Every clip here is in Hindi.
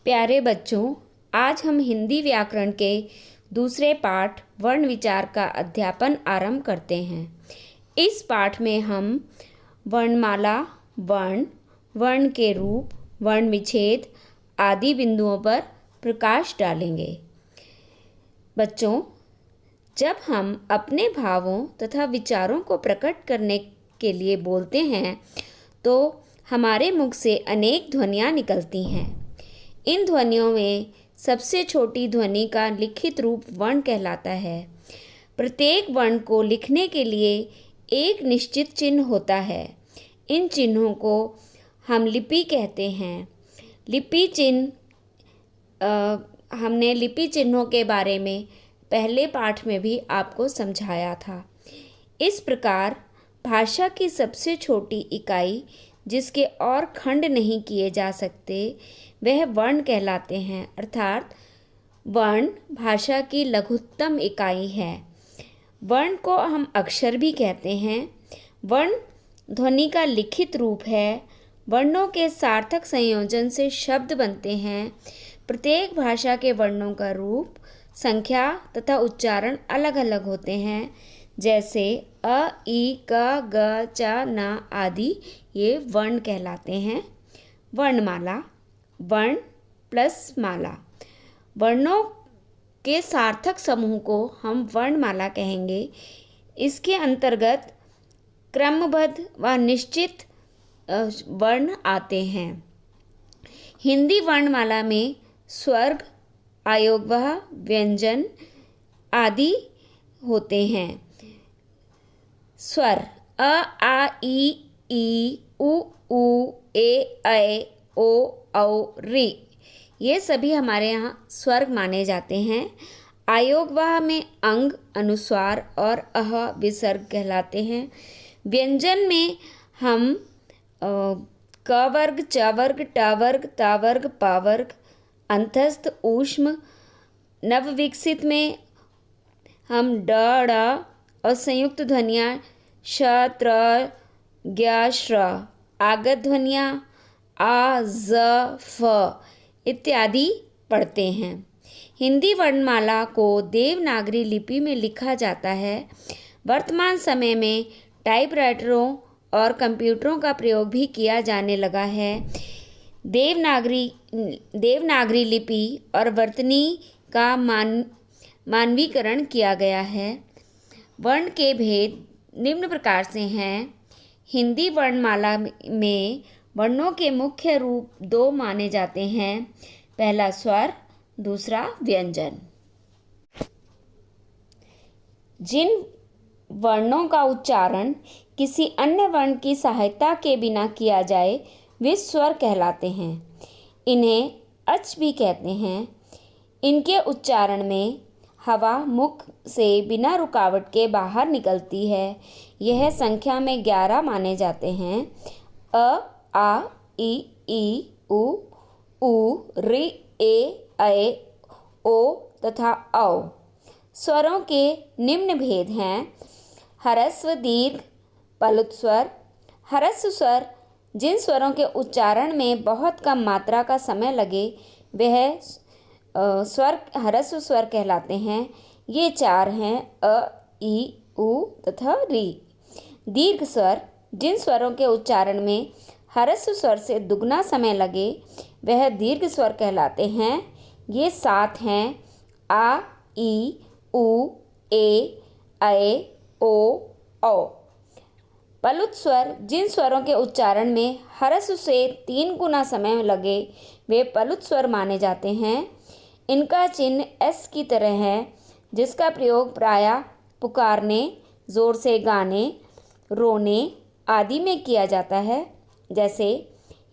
प्यारे बच्चों, आज हम हिंदी व्याकरण के दूसरे पाठ वर्ण विचार का अध्यापन आरंभ करते हैं। इस पाठ में हम वर्णमाला, वर्ण, वर्ण के रूप, वर्ण विच्छेद आदि बिंदुओं पर प्रकाश डालेंगे। बच्चों, जब हम अपने भावों तथा विचारों को प्रकट करने के लिए बोलते हैं तो हमारे मुख से अनेक ध्वनियाँ निकलती हैं। इन ध्वनियों में सबसे छोटी ध्वनि का लिखित रूप वर्ण कहलाता है। प्रत्येक वर्ण को लिखने के लिए एक निश्चित चिन्ह होता है। इन चिन्हों को हम लिपि कहते हैं। लिपि चिन्ह हमने लिपि चिन्हों के बारे में पहले पाठ में भी आपको समझाया था। इस प्रकार भाषा की सबसे छोटी इकाई जिसके और खंड नहीं किए जा सकते वह वर्ण कहलाते हैं, अर्थात वर्ण भाषा की लघुत्तम इकाई है। वर्ण को हम अक्षर भी कहते हैं। वर्ण ध्वनि का लिखित रूप है। वर्णों के सार्थक संयोजन से शब्द बनते हैं। प्रत्येक भाषा के वर्णों का रूप, संख्या तथा उच्चारण अलग अलग होते हैं, जैसे अ, ई, क, ग, च, न आदि ये वर्ण कहलाते हैं। वर्णमाला, वर्ण प्लस माला। वर्णों के सार्थक समूह को हम वर्णमाला कहेंगे। इसके अंतर्गत क्रमबद्ध व निश्चित वर्ण आते हैं। हिंदी वर्णमाला में स्वर्ग, आयोगवह, व्यंजन आदि होते हैं। स्वर अ, आ, ई, उ, ए, ऐ, ओ, औ, ऋ ये सभी हमारे यहाँ स्वर्ग माने जाते हैं। आयोगवाह में अंग, अनुस्वार और अह विसर्ग कहलाते हैं। व्यंजन में हम क वर्ग, च वर्ग, ट वर्ग, त वर्ग, प वर्ग, अंतस्थ, ऊष्म, नवविकसित में हम ड, ड़ और संयुक्त ध्वनियाँ श, त्र, ज्ञ, श्र, आगत ध्वनियाँ आ, ज, फ इत्यादि पढ़ते हैं। हिंदी वर्णमाला को देवनागरी लिपि में लिखा जाता है। वर्तमान समय में टाइपराइटरों और कंप्यूटरों का प्रयोग भी किया जाने लगा है। देवनागरी लिपि और वर्तनी का मानवीकरण किया गया है। वर्ण के भेद निम्न प्रकार से हैं। हिंदी वर्णमाला में वर्णों के मुख्य रूप दो माने जाते हैं। पहला स्वर, दूसरा व्यंजन। जिन वर्णों का उच्चारण किसी अन्य वर्ण की सहायता के बिना किया जाए वे स्वर कहलाते हैं। इन्हें अच भी कहते हैं। इनके उच्चारण में हवा मुख से बिना रुकावट के बाहर निकलती है। यह संख्या में 11 माने जाते हैं। अ, आ, ई, उ, ऋ, ए, ऐ, ओ तथा औ। स्वरों के निम्न भेद हैं। ह्रस्व, दीर्घ, पलुत स्वर। ह्रस्व स्वर जिन स्वरों के उच्चारण में बहुत कम मात्रा का समय लगे वह स्वर ह्रस्व स्वर कहलाते हैं। ये 4 हैं अ, ई, उ तथा ऋ। दीर्घ स्वर जिन स्वरों के उच्चारण में ह्रस्व स्वर से दुगना समय लगे वह दीर्घ स्वर कहलाते हैं। ये 7 हैं आ, ई, उ, ए, ऐ, ओ, औ। पलुत स्वर जिन स्वरों के उच्चारण में ह्रस्व से 3 गुना समय लगे वे पलुत स्वर माने जाते हैं। इनका चिन्ह एस की तरह है, जिसका प्रयोग प्रायः पुकारने, जोर से गाने, रोने आदि में किया जाता है, जैसे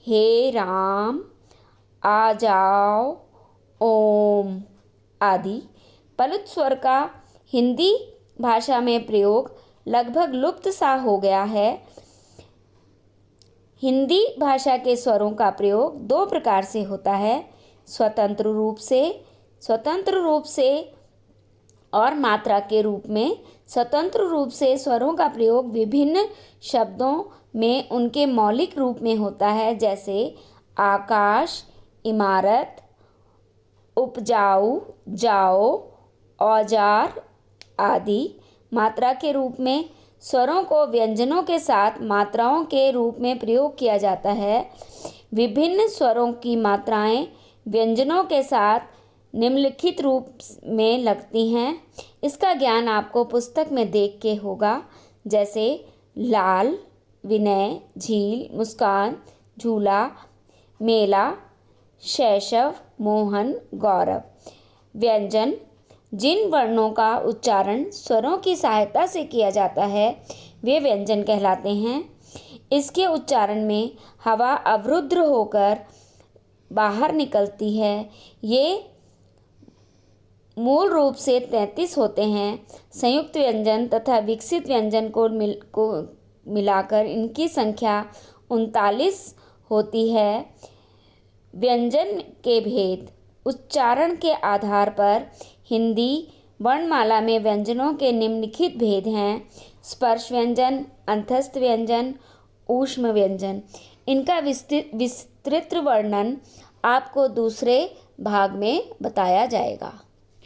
हे राम, आ जाओ, ओम आदि। पलुत स्वर का हिंदी भाषा में प्रयोग लगभग लुप्त सा हो गया है। हिंदी भाषा के स्वरों का प्रयोग 2 प्रकार से होता है, स्वतंत्र रूप से और मात्रा के रूप में। स्वतंत्र रूप से स्वरों का प्रयोग विभिन्न शब्दों में उनके मौलिक रूप में होता है, जैसे आकाश, इमारत, उपजाऊ, जाओ, औजार आदि। मात्रा के रूप में स्वरों को व्यंजनों के साथ मात्राओं के रूप में प्रयोग किया जाता है। विभिन्न स्वरों की मात्राएं व्यंजनों के साथ निम्नलिखित रूप में लगती हैं। इसका ज्ञान आपको पुस्तक में देख के होगा, जैसे लाल, विनय, झील, मुस्कान, झूला, मेला, शैशव, मोहन, गौरव। व्यंजन जिन वर्णों का उच्चारण स्वरों की सहायता से किया जाता है वे व्यंजन कहलाते हैं। इसके उच्चारण में हवा अवरुद्ध होकर बाहर निकलती है। ये मूल रूप से 33 होते हैं। संयुक्त व्यंजन तथा विकसित व्यंजन को मिलाकर इनकी संख्या 39 होती है। व्यंजन के भेद। उच्चारण के आधार पर हिंदी वर्णमाला में व्यंजनों के निम्नलिखित भेद हैं: स्पर्श व्यंजन, अंतस्थ व्यंजन, ऊष्म व्यंजन। इनका विस्तृत वर्णन आपको दूसरे भाग में बताया जाएगा।